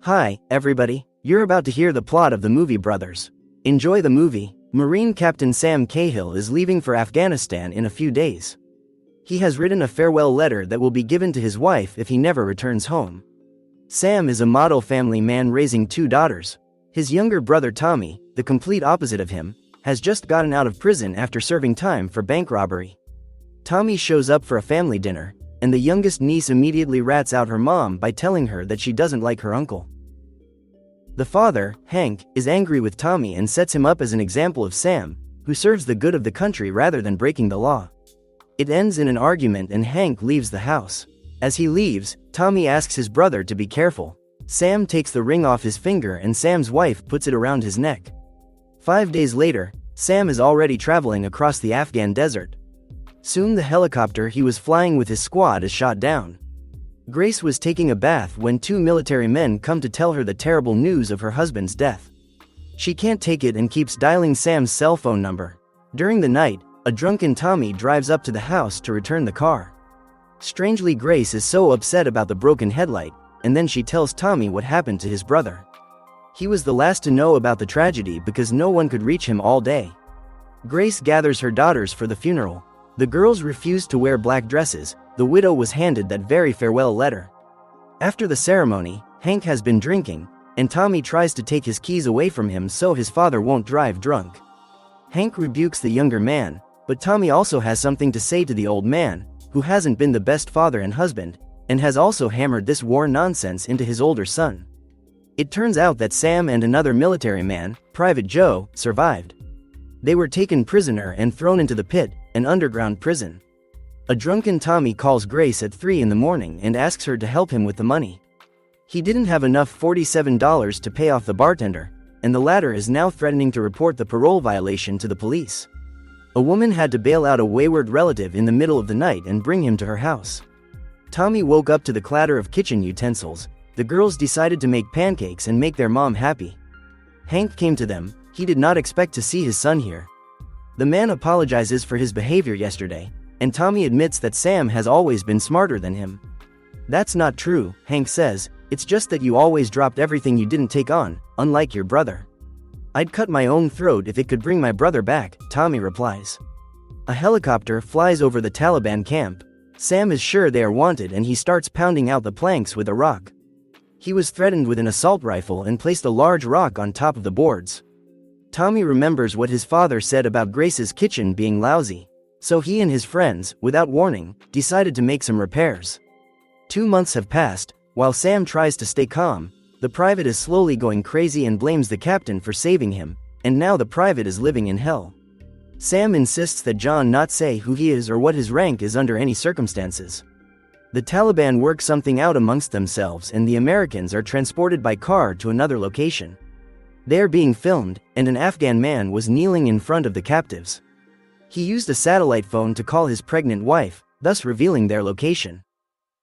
Hi, everybody. You're about to hear the plot of the movie Brothers. Enjoy the movie. Marine Captain Sam Cahill is leaving for Afghanistan in a few days. He has written a farewell letter that will be given to his wife if he never returns home. Sam is a model family man raising two daughters. His younger brother Tommy, the complete opposite of him, has just gotten out of prison after serving time for bank robbery. Tommy shows up for a family dinner, and the youngest niece immediately rats out her mom by telling her that she doesn't like her uncle. The father, Hank, is angry with Tommy and sets him up as an example of Sam, who serves the good of the country rather than breaking the law. It ends in an argument and Hank leaves the house. As he leaves, Tommy asks his brother to be careful. Sam takes the ring off his finger and Sam's wife puts it around his neck. 5 days later, Sam is already traveling across the Afghan desert. Soon the helicopter he was flying with his squad is shot down. Grace was taking a bath when two military men come to tell her the terrible news of her husband's death. She can't take it and keeps dialing Sam's cell phone number. During the night, a drunken Tommy drives up to the house to return the car. Strangely, Grace is so upset about the broken headlight, and then she tells Tommy what happened to his brother. He was the last to know about the tragedy because no one could reach him all day. Grace gathers her daughters for the funeral. The girls refused to wear black dresses. The widow was handed that very farewell letter. After the ceremony, Hank has been drinking, and Tommy tries to take his keys away from him so his father won't drive drunk. Hank rebukes the younger man, but Tommy also has something to say to the old man, who hasn't been the best father and husband, and has also hammered this war nonsense into his older son. It turns out that Sam and another military man, Private Joe, survived. They were taken prisoner and thrown into the pit, an underground prison. A drunken Tommy calls Grace at 3 in the morning and asks her to help him with the money. He didn't have enough $47 to pay off the bartender, and the latter is now threatening to report the parole violation to the police. A woman had to bail out a wayward relative in the middle of the night and bring him to her house. Tommy woke up to the clatter of kitchen utensils. The girls decided to make pancakes and make their mom happy. Hank came to them. He did not expect to see his son here. The man apologizes for his behavior yesterday, and Tommy admits that Sam has always been smarter than him. "That's not true," Hank says, "it's just that you always dropped everything you didn't take on, unlike your brother." "I'd cut my own throat if it could bring my brother back," Tommy replies. A helicopter flies over the Taliban camp. Sam is sure they are wanted and he starts pounding out the planks with a rock. He was threatened with an assault rifle and placed a large rock on top of the boards. Tommy remembers what his father said about Grace's kitchen being lousy, so he and his friends, without warning, decided to make some repairs. 2 months have passed. While Sam tries to stay calm, the private is slowly going crazy and blames the captain for saving him, and now the private is living in hell. Sam insists that John not say who he is or what his rank is under any circumstances. The Taliban work something out amongst themselves and the Americans are transported by car to another location. They are being filmed, and an Afghan man was kneeling in front of the captives. He used a satellite phone to call his pregnant wife, thus revealing their location.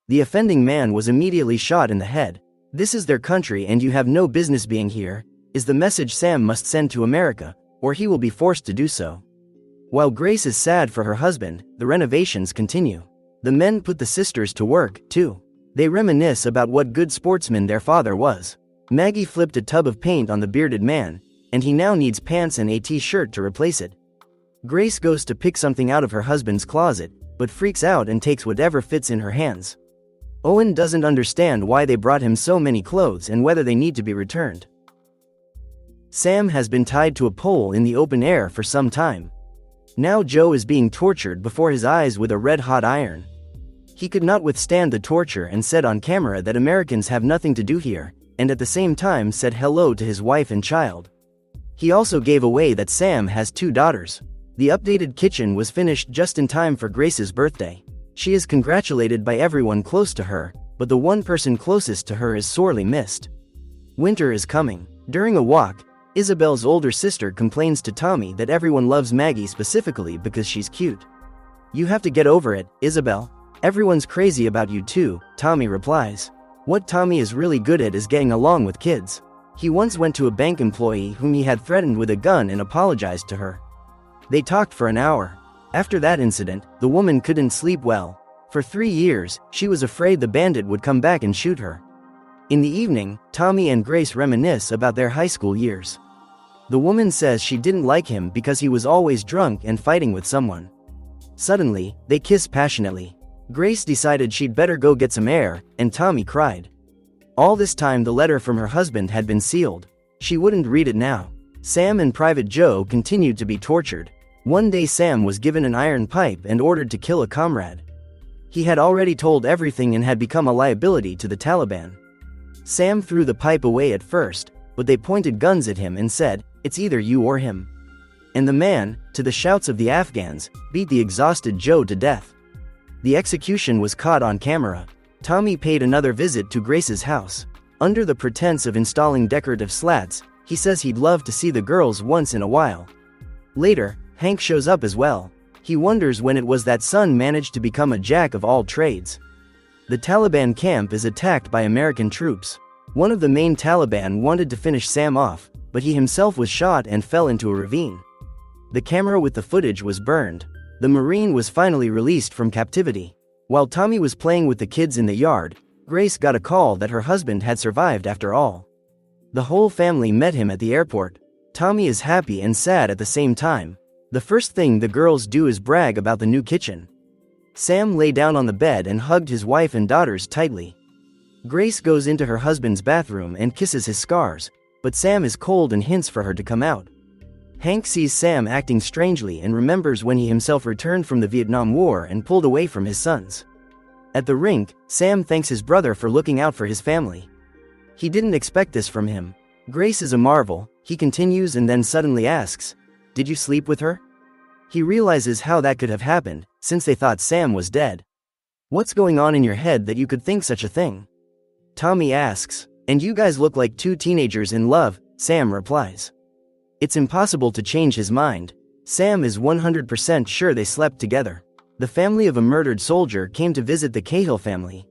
The offending man was immediately shot in the head. "This is their country and you have no business being here," is the message Sam must send to America, or he will be forced to do so. While Grace is sad for her husband, the renovations continue. The men put the sisters to work, too. They reminisce about what good sportsman their father was. Maggie flipped a tub of paint on the bearded man, and he now needs pants and a t-shirt to replace it. Grace goes to pick something out of her husband's closet, but freaks out and takes whatever fits in her hands. Owen doesn't understand why they brought him so many clothes and whether they need to be returned. Sam has been tied to a pole in the open air for some time. Now Joe is being tortured before his eyes with a red-hot iron. He could not withstand the torture and said on camera that Americans have nothing to do here, and at the same time said hello to his wife and child. He also gave away that Sam has 2 daughters. The updated kitchen was finished just in time for Grace's birthday. She is congratulated by everyone close to her, but the one person closest to her is sorely missed. Winter is coming. During a walk, Isabel's older sister complains to Tommy that everyone loves Maggie specifically because she's cute. "You have to get over it, Isabel. Everyone's crazy about you too," Tommy replies. What Tommy is really good at is getting along with kids. He once went to a bank employee whom he had threatened with a gun and apologized to her. They talked for an hour. After that incident, the woman couldn't sleep well. For 3 years, she was afraid the bandit would come back and shoot her. In the evening, Tommy and Grace reminisce about their high school years. The woman says she didn't like him because he was always drunk and fighting with someone. Suddenly, they kiss passionately. Grace decided she'd better go get some air, and Tommy cried. All this time the letter from her husband had been sealed. She wouldn't read it now. Sam and Private Joe continued to be tortured. One day Sam was given an iron pipe and ordered to kill a comrade. He had already told everything and had become a liability to the Taliban. Sam threw the pipe away at first, but they pointed guns at him and said, "It's either you or him." And the man, to the shouts of the Afghans, beat the exhausted Joe to death. The execution was caught on camera. Tommy paid another visit to Grace's house. Under the pretense of installing decorative slats, he says he'd love to see the girls once in a while. Later, Hank shows up as well. He wonders when it was that son managed to become a jack of all trades. The Taliban camp is attacked by American troops. One of the main Taliban wanted to finish Sam off, but he himself was shot and fell into a ravine. The camera with the footage was burned. The Marine was finally released from captivity. While Tommy was playing with the kids in the yard, Grace got a call that her husband had survived after all. The whole family met him at the airport. Tommy is happy and sad at the same time. The first thing the girls do is brag about the new kitchen. Sam lay down on the bed and hugged his wife and daughters tightly. Grace goes into her husband's bathroom and kisses his scars, but Sam is cold and hints for her to come out. Hank sees Sam acting strangely and remembers when he himself returned from the Vietnam War and pulled away from his sons. At the rink, Sam thanks his brother for looking out for his family. He didn't expect this from him. Grace is a marvel, he continues and then suddenly asks, "Did you sleep with her?" He realizes how that could have happened, since they thought Sam was dead. "What's going on in your head that you could think such a thing?" Tommy asks. "And you guys look like two teenagers in love," Sam replies. It's impossible to change his mind. Sam is 100% sure they slept together. The family of a murdered soldier came to visit the Cahill family.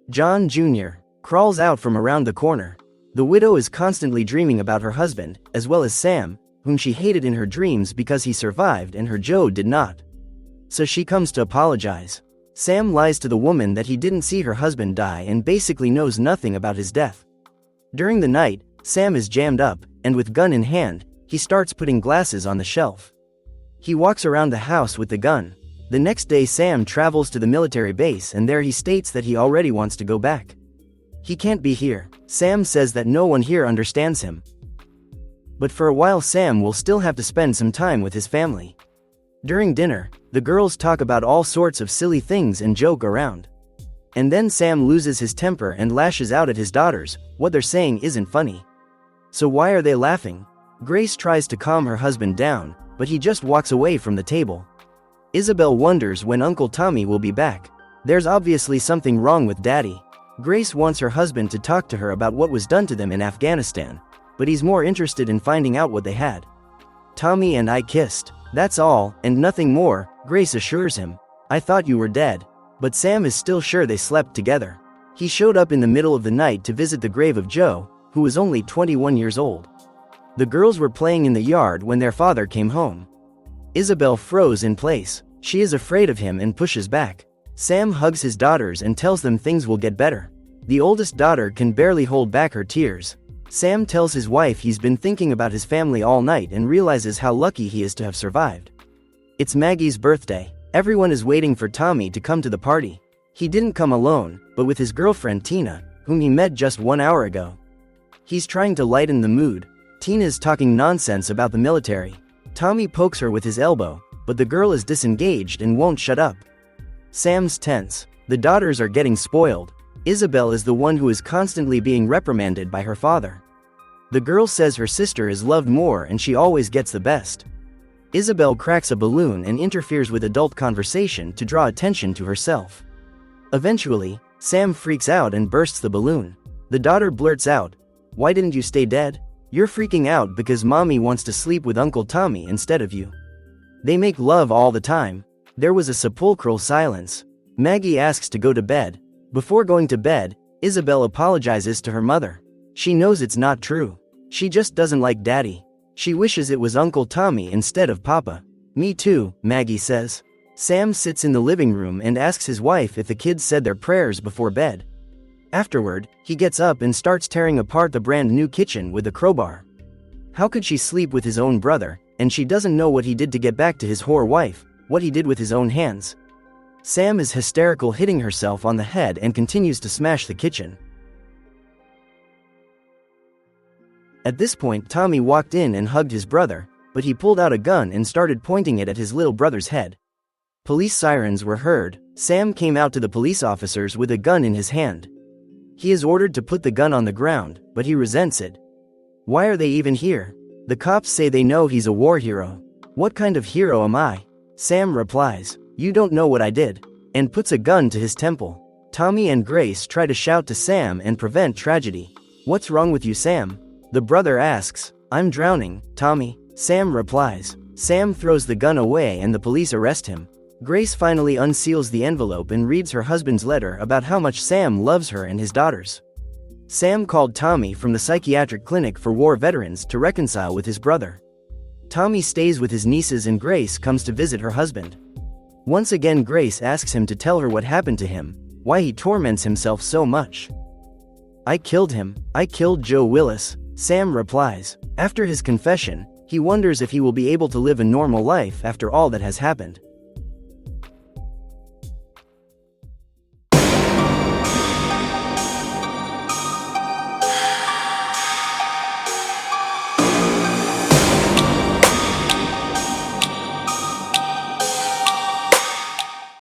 John Jr. crawls out from around the corner. The widow is constantly dreaming about her husband, as well as Sam, whom she hated in her dreams because he survived and her Joe did not. So she comes to apologize. Sam lies to the woman that he didn't see her husband die and basically knows nothing about his death. During the night, Sam is jammed up, and with gun in hand, he starts putting glasses on the shelf. He walks around the house with the gun. The next day Sam travels to the military base and there he states that he already wants to go back. He can't be here. Sam says that no one here understands him. But for a while Sam will still have to spend some time with his family. During dinner, the girls talk about all sorts of silly things and joke around. And then Sam loses his temper and lashes out at his daughters. What they're saying isn't funny. So why are they laughing? Grace tries to calm her husband down, but he just walks away from the table. Isabel wonders when Uncle Tommy will be back. There's obviously something wrong with Daddy. Grace wants her husband to talk to her about what was done to them in Afghanistan, but he's more interested in finding out what they had. "Tommy and I kissed. That's all, and nothing more," Grace assures him. "I thought you were dead." But Sam is still sure they slept together. He showed up in the middle of the night to visit the grave of Joe, who was only 21 years old. The girls were playing in the yard when their father came home. Isabel froze in place. She is afraid of him and pushes back. Sam hugs his daughters and tells them things will get better. The oldest daughter can barely hold back her tears. Sam tells his wife he's been thinking about his family all night and realizes how lucky he is to have survived. It's Maggie's birthday. Everyone is waiting for Tommy to come to the party. He didn't come alone, but with his girlfriend Tina, whom he met just 1 hour ago. He's trying to lighten the mood. Tina's talking nonsense about the military. Tommy pokes her with his elbow, but the girl is disengaged and won't shut up. Sam's tense. The daughters are getting spoiled. Isabel is the one who is constantly being reprimanded by her father. The girl says her sister is loved more and she always gets the best. Isabel cracks a balloon and interferes with adult conversation to draw attention to herself. Eventually, Sam freaks out and bursts the balloon. The daughter blurts out, "Why didn't you stay dead? You're freaking out because Mommy wants to sleep with Uncle Tommy instead of you." They make love all the time. There was a sepulchral silence. Maggie asks to go to bed. Before going to bed, Isabel apologizes to her mother. She knows it's not true. She just doesn't like Daddy. She wishes it was Uncle Tommy instead of Papa. "Me too," Maggie says. Sam sits in the living room and asks his wife if the kids said their prayers before bed. Afterward, he gets up and starts tearing apart the brand new kitchen with a crowbar. How could she sleep with his own brother, and she doesn't know what he did to get back to his whore wife, what he did with his own hands. Sam is hysterical, hitting herself on the head and continues to smash the kitchen. At this point, Tommy walked in and hugged his brother, but he pulled out a gun and started pointing it at his little brother's head. Police sirens were heard. Sam came out to the police officers with a gun in his hand. He is ordered to put the gun on the ground, but he resents it. Why are they even here? The cops say they know he's a war hero. What kind of hero am I? Sam replies, "You don't know what I did," and puts a gun to his temple. Tommy and Grace try to shout to Sam and prevent tragedy. "What's wrong with you, Sam?" The brother asks. "I'm drowning, Tommy," Sam replies. Sam throws the gun away and the police arrest him. Grace finally unseals the envelope and reads her husband's letter about how much Sam loves her and his daughters. Sam called Tommy from the psychiatric clinic for war veterans to reconcile with his brother. Tommy stays with his nieces and Grace comes to visit her husband. Once again, Grace asks him to tell her what happened to him, why he torments himself so much. "I killed him. I killed Joe Willis," Sam replies. After his confession, he wonders if he will be able to live a normal life after all that has happened.